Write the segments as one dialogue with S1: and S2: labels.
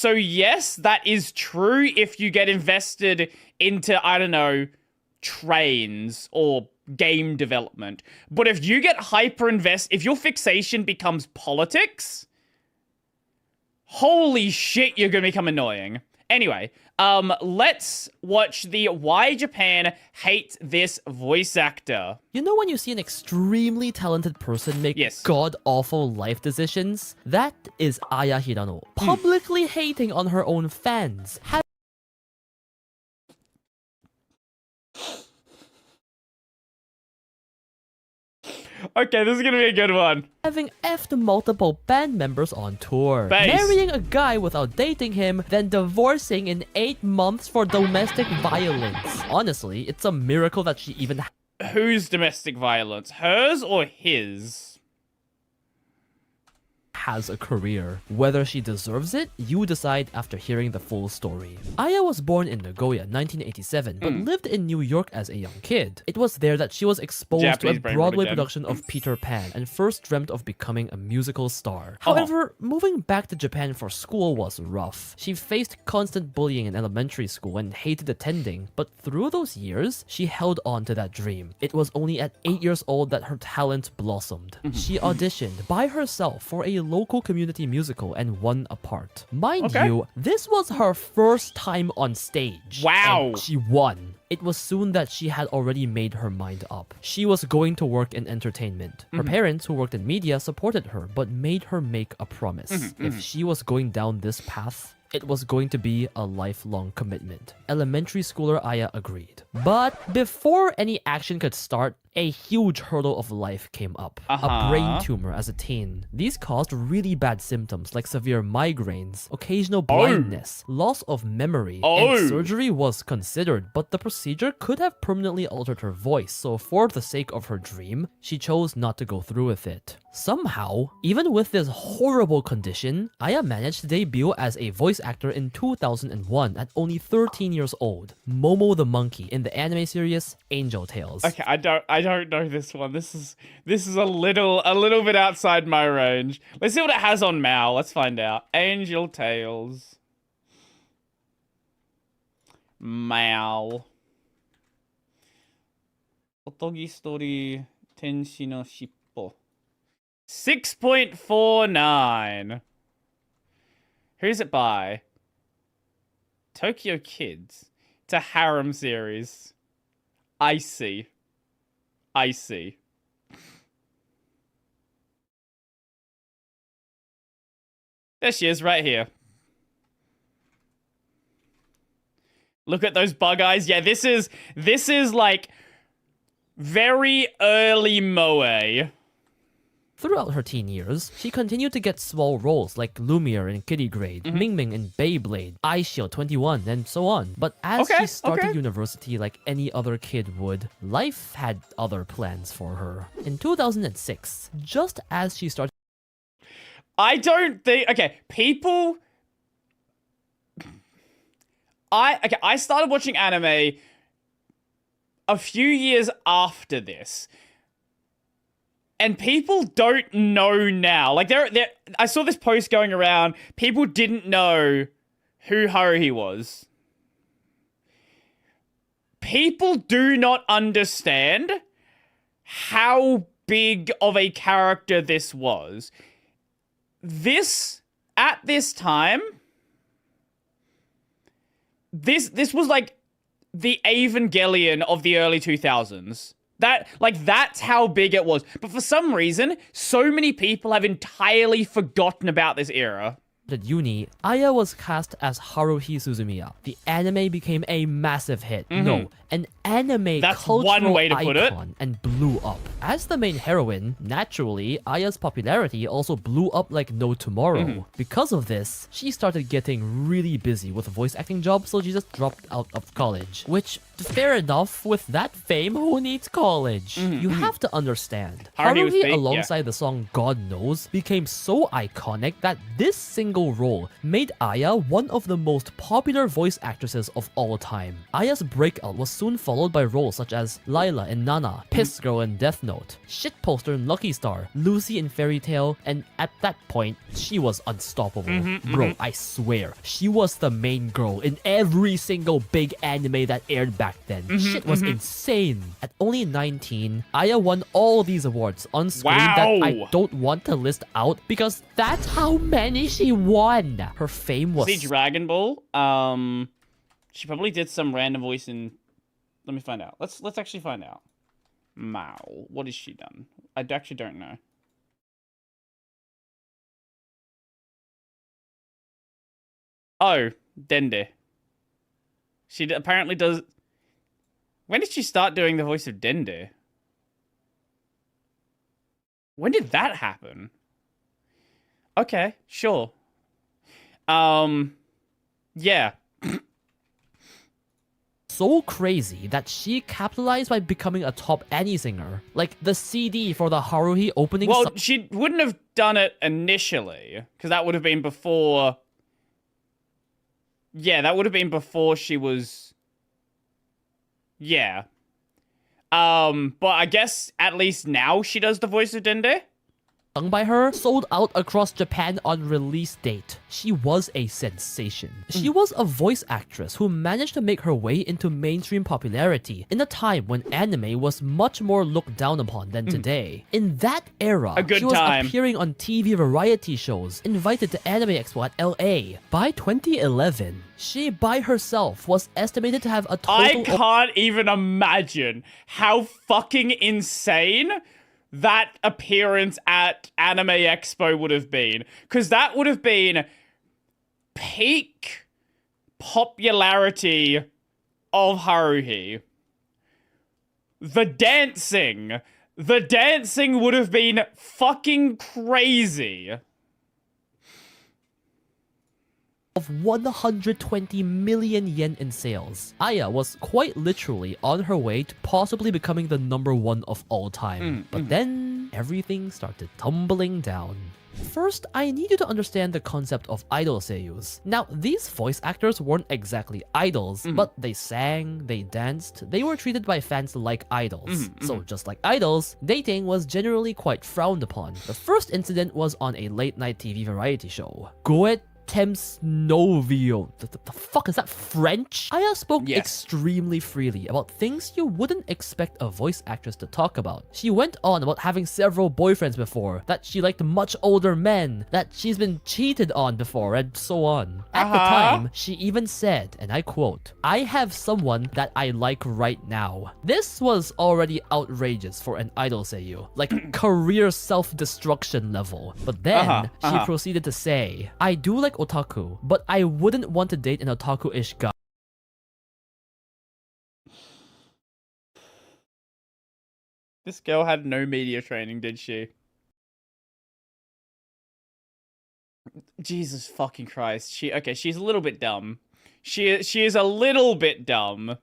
S1: So yes, that is true if you get invested into, I don't know, trains or game development. But if you get if your fixation becomes politics, holy shit, you're gonna become annoying. Anyway, let's watch the Why Japan Hates This Voice Actor.
S2: You know when you see an extremely talented person make god-awful life decisions? That is Aya Hirano, publicly hating on her own fans.
S1: Okay, this is gonna be a good one.
S2: Having effed multiple band members on tour. Marrying a guy without dating him, then divorcing in 8 months for domestic violence. Honestly, it's a miracle that she even...
S1: Whose domestic violence? Hers or his?
S2: Has a career. Whether she deserves it, you decide after hearing the full story. Aya was born in Nagoya, 1987, but lived in New York as a young kid. It was there that she was exposed to a Broadway production of Peter Pan and first dreamt of becoming a musical star. However, moving back to Japan for school was rough. She faced constant bullying in elementary school and hated attending, but through those years, she held on to that dream. It was only at 8 years old that her talent blossomed. She auditioned by herself for a local community musical and won a part. Mind you, this was her first time on stage.
S1: Wow.
S2: And she won. It was soon that she had already made her mind up. She was going to work in entertainment. Her parents, who worked in media, supported her, but made her make a promise. If she was going down this path, it was going to be a lifelong commitment. Elementary schooler Aya agreed. But before any action could start, a huge hurdle of life came up. A brain tumor as a teen. These caused really bad symptoms like severe migraines, occasional blindness, loss of memory, and surgery was considered, but the procedure could have permanently altered her voice, so for the sake of her dream, she chose not to go through with it. Somehow, even with this horrible condition, Aya managed to debut as a voice actor in 2001 at only 13 years old. Momo the monkey in the anime series Angel Tales.
S1: Okay, I don't know this one. This is a little bit outside my range. Let's see what it has on Mal. Let's find out. Angel Tales. Mal. Otogi Story Tenshi no Shippo. 6.49. Who's it by? Tokyo Kids. It's a harem series. I see. There she is, right here. Look at those bug eyes. Yeah, this is like very early moe.
S2: Throughout her teen years, she continued to get small roles like Lumiere in Kitty Grade, Ming Ming in Beyblade, Aishio 21, and so on. But as she started university like any other kid would, life had other plans for her. In 2006, just as she started...
S1: I don't think... Okay, people... I started watching anime a few years after this. And people don't know now. Like, I saw this post going around. People didn't know who Haruhi was. People do not understand how big of a character this was. At this time, this was like the Evangelion of the early 2000s. That's how big it was. But for some reason, so many people have entirely forgotten about this era.
S2: At uni, Aya was cast as Haruhi Suzumiya. The anime became a massive hit. No, an anime cultural
S1: one way to put it.
S2: icon and blew up. As the main heroine, naturally, Aya's popularity also blew up like no tomorrow. Because of this, she started getting really busy with voice acting jobs, so she just dropped out of college. Which, fair enough, with that fame, who needs college? You have to understand, Haruhi alongside the song God Knows became so iconic that this single role made Aya one of the most popular voice actresses of all time. Aya's breakout was soon followed by roles such as Layla in Nana, Piss Girl in Death Note, Note, shitposter in Lucky Star, Lucy in Fairy Tail, and at that point, she was unstoppable. Bro, I swear, she was the main girl in every single big anime that aired back then. Shit was insane. At only 19, Aya won all these awards on screen that I don't want to list out because that's how many she won. Her fame was...
S1: See Dragon Ball? She probably did some random voice in... Let me find out. Let's actually find out. Mao. What has she done? I actually don't know. Oh, Dende. She apparently does... When did she start doing the voice of Dende? When did that happen? Okay, sure. Yeah.
S2: So crazy that she capitalized by becoming a top Annie singer. Like the CD for the Haruhi opening
S1: Well, she wouldn't have done it initially, because that would have been before... Yeah, that would have been before she was... Yeah. But I guess at least now she does the voice of Dende?
S2: Sung by her, sold out across Japan on release date. She was a sensation. She was a voice actress who managed to make her way into mainstream popularity in a time when anime was much more looked down upon than today. In that era, she was appearing on TV variety shows, invited to Anime Expo at LA. By 2011, she by herself was estimated to have a total
S1: I can't even imagine how fucking insane that appearance at Anime Expo would have been. Because that would have been peak popularity of Haruhi. The dancing would have been fucking crazy.
S2: Of 120 million yen in sales. Aya was quite literally on her way to possibly becoming the #1 of all time. But then, everything started tumbling down. First, I need you to understand the concept of idol seiyus. Now, these voice actors weren't exactly idols, but they sang, they danced, they were treated by fans like idols. So just like idols, dating was generally quite frowned upon. The first incident was on a late-night TV variety show. Goet Temps Novio. The fuck is that, French? Aya spoke extremely freely about things you wouldn't expect a voice actress to talk about. She went on about having several boyfriends before, that she liked much older men, that she's been cheated on before, and so on. At the time, she even said, and I quote, "I have someone that I like right now." This was already outrageous for an idol seiyuu, like career self-destruction level. But then, she proceeded to say, "I do like otaku, but I wouldn't want to date an otaku-ish guy."
S1: This girl had no media training, did she? Jesus fucking Christ. She's a little bit dumb. She is a little bit dumb.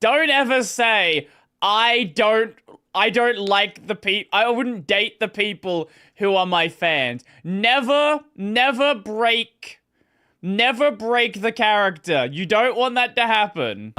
S1: Don't ever say, I don't like the people. I wouldn't date the people who are my fans. Never break the character. You don't want that to happen.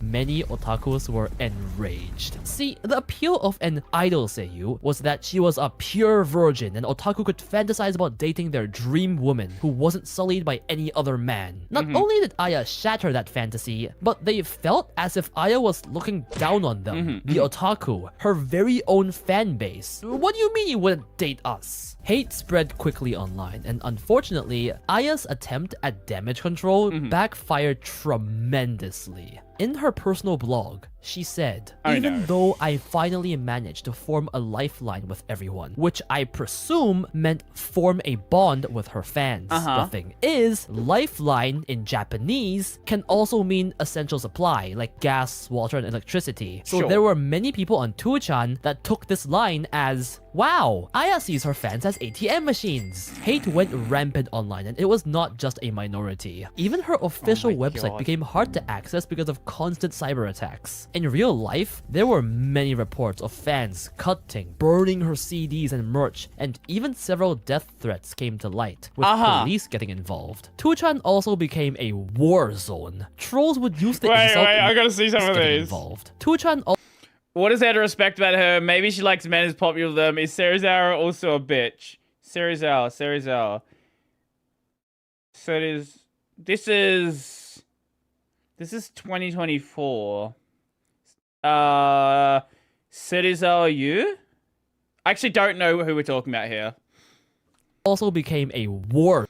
S1: Many
S2: otakus were enraged. See, the appeal of an idol seiyuu was that she was a pure virgin and otaku could fantasize about dating their dream woman who wasn't sullied by any other man. Not only did Aya shatter that fantasy, but they felt as if Aya was looking down on them. The otaku, her very own fan base. What do you mean you wouldn't date us? Hate spread quickly online, and unfortunately, Aya's attempt at damage control backfired tremendously. In her personal blog, she said, "Even though I finally managed to form a lifeline with everyone, which I presume meant form a bond with her fans. The thing is, lifeline in Japanese can also mean essential supply, like gas, water, and electricity. So there were many people on 2chan that took this line as, wow, Aya sees her fans as ATM machines." Hate went rampant online, and it was not just a minority. Even her official website became hard to access because of constant cyber attacks. In real life, there were many reports of fans cutting, burning her CDs and merch, and even several death threats came to light, with police getting involved. 2chan also became a war zone. Trolls would use the insult
S1: I gotta see some of these.
S2: involved. 2chan
S1: What is there to respect about her? Maybe she likes men as popular with them. Is Serizawa also a bitch? Serizawa. So it is... This is 2024. Serizawa you? I actually don't know who we're talking about here.
S2: Also became a war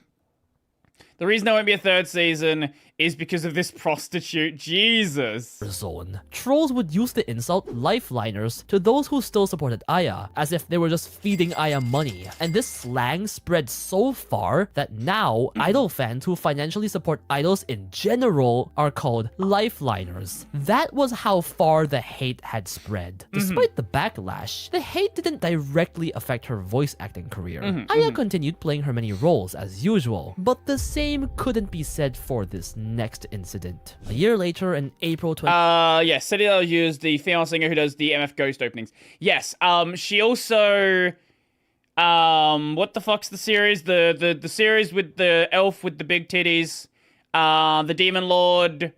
S1: The reason there won't be a third season is because of this prostitute. Jesus.
S2: zone. Trolls would use the insult lifeliners to those who still supported Aya, as if they were just feeding Aya money. And this slang spread so far that now idol fans who financially support idols in general are called lifeliners. That was how far the hate had spread. Despite the backlash, the hate didn't directly affect her voice acting career. Aya continued playing her many roles as usual, but the same couldn't be said for this next incident. A year later, in April 20...
S1: Yes, Serizawa used the female singer who does the MF Ghost openings. Yes, she also... what the fuck's the series? The series with the elf with the big titties. The Demon Lord.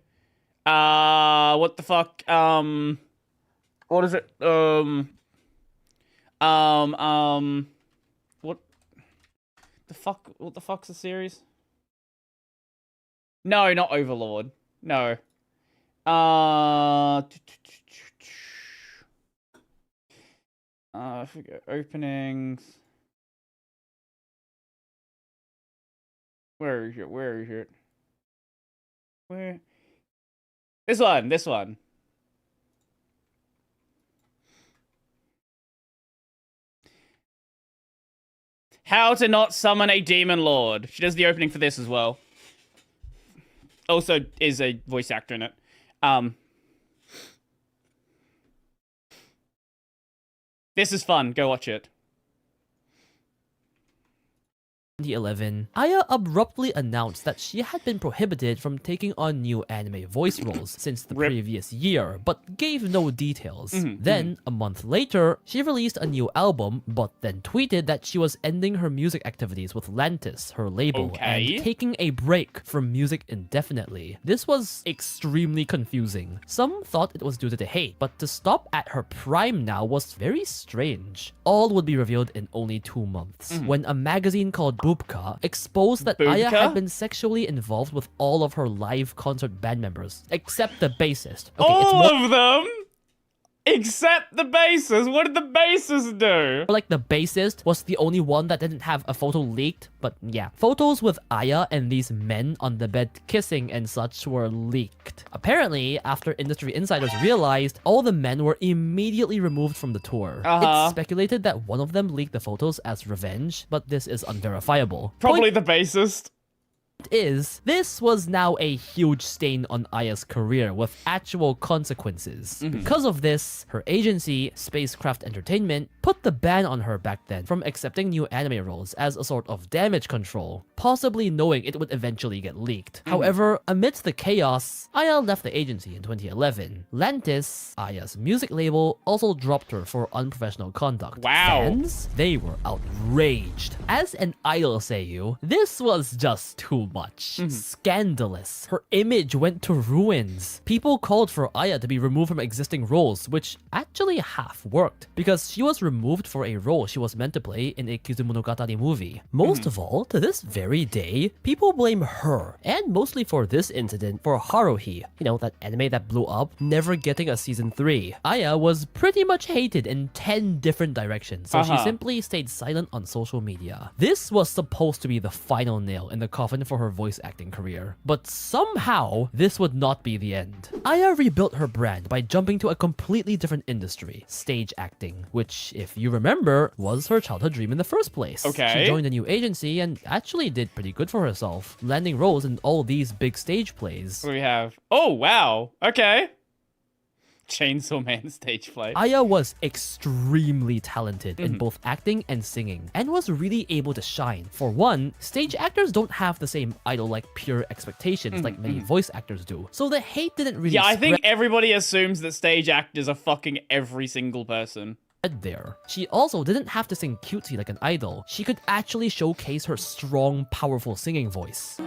S1: What the fuck? What is it? What the fuck? What the fuck's the series? No, not Overlord. No. I forget. Openings. Where is it? Where is it? Where? This one. This one. How to not summon a demon lord. She does the opening for this as well. Also is a voice actor in it. This is fun. Go watch it.
S2: 2011, Aya abruptly announced that she had been prohibited from taking on new anime voice roles since the previous year, but gave no details. Then, a month later, she released a new album, but then tweeted that she was ending her music activities with Lantis, her label, and taking a break from music indefinitely. This was extremely confusing. Some thought it was due to the hate, but to stop at her prime now was very strange. All would be revealed in only 2 months, when a magazine called Boopka exposed that Aya had been sexually involved with all of her live concert band members, except the bassist. Okay,
S1: all of them? Except the bassist? What did the bassist do?
S2: Like, the bassist was the only one that didn't have a photo leaked, but yeah. Photos with Aya and these men on the bed kissing and such were leaked. Apparently, after industry insiders realized, all the men were immediately removed from the tour. It's speculated that one of them leaked the photos as revenge, but this is unverifiable.
S1: Probably the bassist.
S2: This was now a huge stain on Aya's career with actual consequences. Because of this, her agency, Spacecraft Entertainment, put the ban on her back then from accepting new anime roles as a sort of damage control, possibly knowing it would eventually get leaked. However, amidst the chaos, Aya left the agency in 2011. Lantis, Aya's music label, also dropped her for unprofessional conduct.
S1: Wow.
S2: Fans, they were outraged. As an idol seiyuu, this was just too much. Scandalous. Her image went to ruins. People called for Aya to be removed from existing roles, which actually half worked, because she was removed for a role she was meant to play in a Kizumonogatari movie. Most of all, to this very day, people blame her, and mostly for this incident, for Haruhi, you know, that anime that blew up, never getting a season 3. Aya was pretty much hated in 10 different directions, so she simply stayed silent on social media. This was supposed to be the final nail in the coffin for her voice acting career, but somehow this would not be the end. Aya rebuilt her brand by jumping to a completely different industry, stage acting, which, if you remember, was her childhood dream in the first place. She joined a new agency and actually did pretty good for herself, landing roles in all these big stage plays.
S1: What do we have? Oh, wow. Okay. Chainsaw Man stage play.
S2: Aya was extremely talented in both acting and singing, and was really able to shine. For one, stage actors don't have the same idol-like pure expectations like many voice actors do, so the hate didn't really
S1: I think everybody assumes that stage actors are fucking every single person.
S2: There. She also didn't have to sing cutesy like an idol. She could actually showcase her strong, powerful singing voice.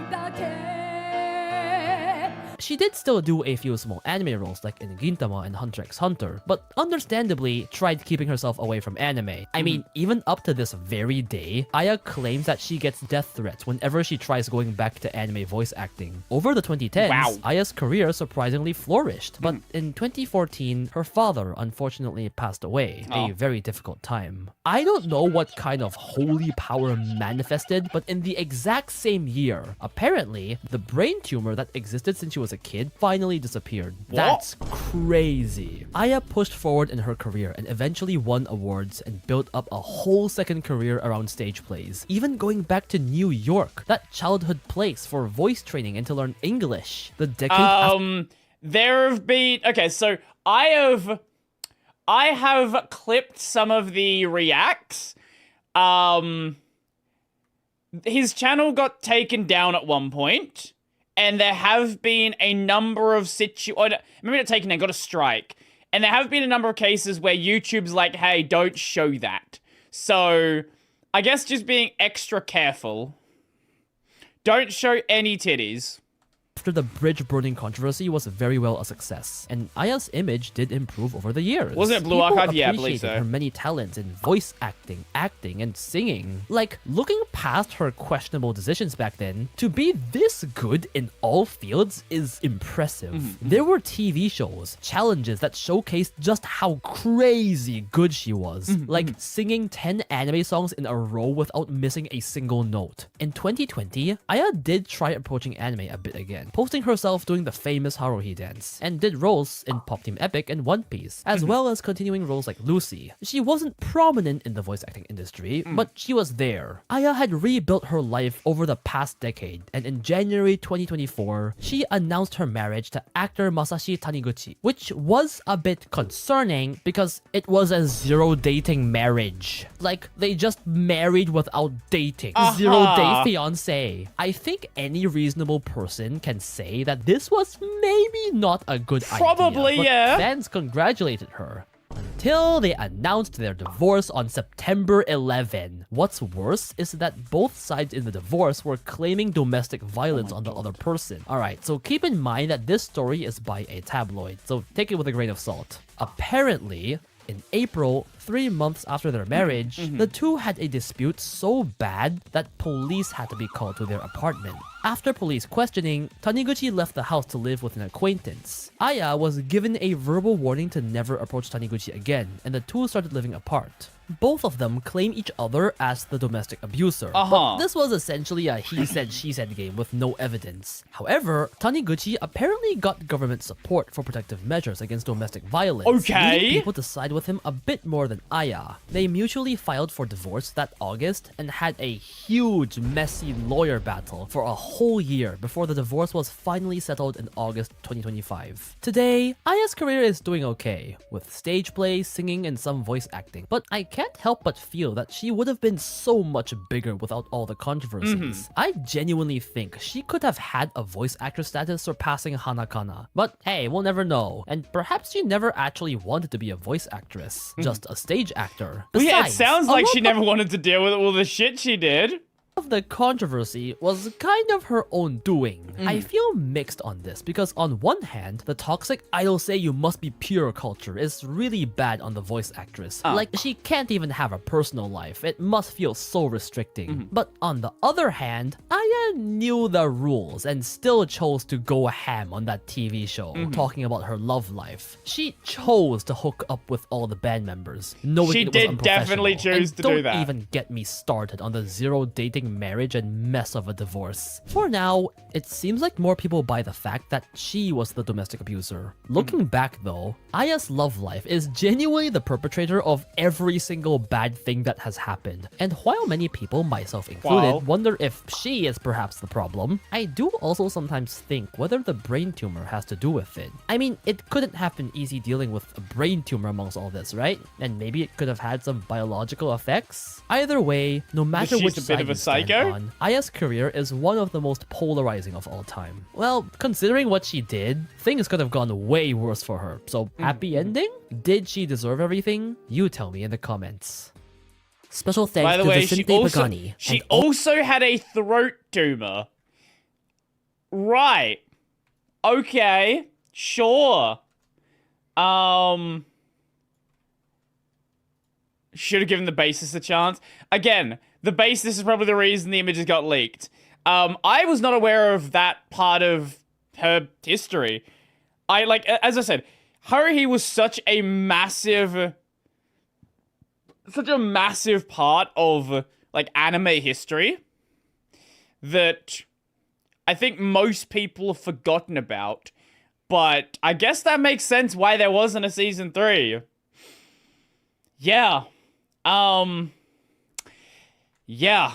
S2: she did still do a few small anime roles like in Gintama and Hunter x Hunter, but understandably tried keeping herself away from anime. I mean, even up to this very day, Aya claims that she gets death threats whenever she tries going back to anime voice acting. Over the 2010s,
S1: Wow.
S2: Aya's career surprisingly flourished, but in 2014, her father unfortunately passed away, a very difficult time. I don't know what kind of holy power manifested, but in the exact same year, apparently, the brain tumor that existed since she was a kid finally disappeared. That's crazy. Aya pushed forward in her career and eventually won awards and built up a whole second career around stage plays, even going back to New York, that childhood place for voice training and to learn English. The decade
S1: There have been... Okay, so I have clipped some of the reacts. His channel got taken down at one point, and there have been a number of maybe not taken down, got a strike. And there have been a number of cases where YouTube's like, hey, don't show that. So, I guess just being extra careful. Don't show any titties.
S2: After the bridge burning controversy was very well a success, and Aya's image did improve over the years.
S1: Wasn't it Blue
S2: People
S1: Archive? Yeah, I believe
S2: appreciated
S1: so.
S2: her many talents in voice acting, acting, and singing. Like, looking past her questionable decisions back then, to be this good in all fields is impressive. There were TV shows, challenges that showcased just how crazy good she was, like singing 10 anime songs in a row without missing a single note. In 2020, Aya did try approaching anime a bit again, posting herself doing the famous Haruhi dance, and did roles in Pop Team Epic and One Piece, as well as continuing roles like Lucy. She wasn't prominent in the voice acting industry, but she was there. Aya had rebuilt her life over the past decade, and in January 2024, she announced her marriage to actor Masashi Taniguchi, which was a bit concerning because it was a zero dating marriage. Like, they just married without dating. Zero day fiance. I think any reasonable person can say that this was maybe not a good
S1: Probably,
S2: idea. But
S1: yeah.
S2: fans congratulated her. Until they announced their divorce on September 11. What's worse is that both sides in the divorce were claiming domestic violence on the other person. Alright, so keep in mind that this story is by a tabloid, so take it with a grain of salt. Apparently, in April, 3 months after their marriage, the two had a dispute so bad that police had to be called to their apartment. After police questioning, Taniguchi left the house to live with an acquaintance. Aya was given a verbal warning to never approach Taniguchi again, and the two started living apart. Both of them claim each other as the domestic abuser, but this was essentially a he said she said game with no evidence. However, Taniguchi apparently got government support for protective measures against domestic violence, leading people to side with him a bit more than Aya. They mutually filed for divorce that August and had a huge, messy lawyer battle for a whole year before the divorce was finally settled in August 2025. Today, Aya's career is doing okay, with stage play, singing, and some voice acting, but I can't help but feel that she would have been so much bigger without all the controversies. I genuinely think she could have had a voice actor status surpassing Hanakana. But hey, we'll never know. And perhaps she never actually wanted to be a voice actress, just a stage actor.
S1: Well, yeah, it
S2: Besides,
S1: sounds
S2: a
S1: like
S2: lot
S1: she never wanted to deal with all the shit she did.
S2: of the controversy was kind of her own doing. I feel mixed on this because on one hand, the toxic "idol say you must be pure" culture is really bad on the voice actress. Like, she can't even have a personal life. It must feel so restricting. But on the other hand, Aya knew the rules and still chose to go ham on that TV show, talking about her love life. She chose to hook up with all the band members, knowing
S1: She
S2: it was
S1: did
S2: unprofessional.
S1: definitely choose
S2: And
S1: to do that.
S2: Don't even get me started on the zero dating marriage and mess of a divorce. For now, it seems like more people buy the fact that she was the domestic abuser. Looking back though, Aya's love life is genuinely the perpetrator of every single bad thing that has happened. And while many people, myself included, wonder if she is perhaps the problem, I do also sometimes think whether the brain tumor has to do with it. I mean, it couldn't have been easy dealing with a brain tumor amongst all this, right? And maybe it could have had some biological effects? Either way, no matter
S1: She's
S2: which
S1: a bit
S2: side
S1: of a
S2: you stand
S1: psycho?
S2: on, Aya's career is one of the most polarizing of all time. Well, considering what she did, things could have gone way worse for her. So, happy ending? Did she deserve everything? You tell me in the comments. Special thanks
S1: By the
S2: to
S1: way,
S2: Vicente
S1: she also,
S2: Pagani.
S1: she
S2: and
S1: also had a throat tumor. Right. Okay, sure. Should have given the bassist a chance. Again, the bassist is probably the reason the images got leaked. I was not aware of that part of her history. As I said, Haruhi was such a massive part of, like, anime history that I think most people have forgotten about. But I guess that makes sense why there wasn't a season 3. Yeah. Yeah.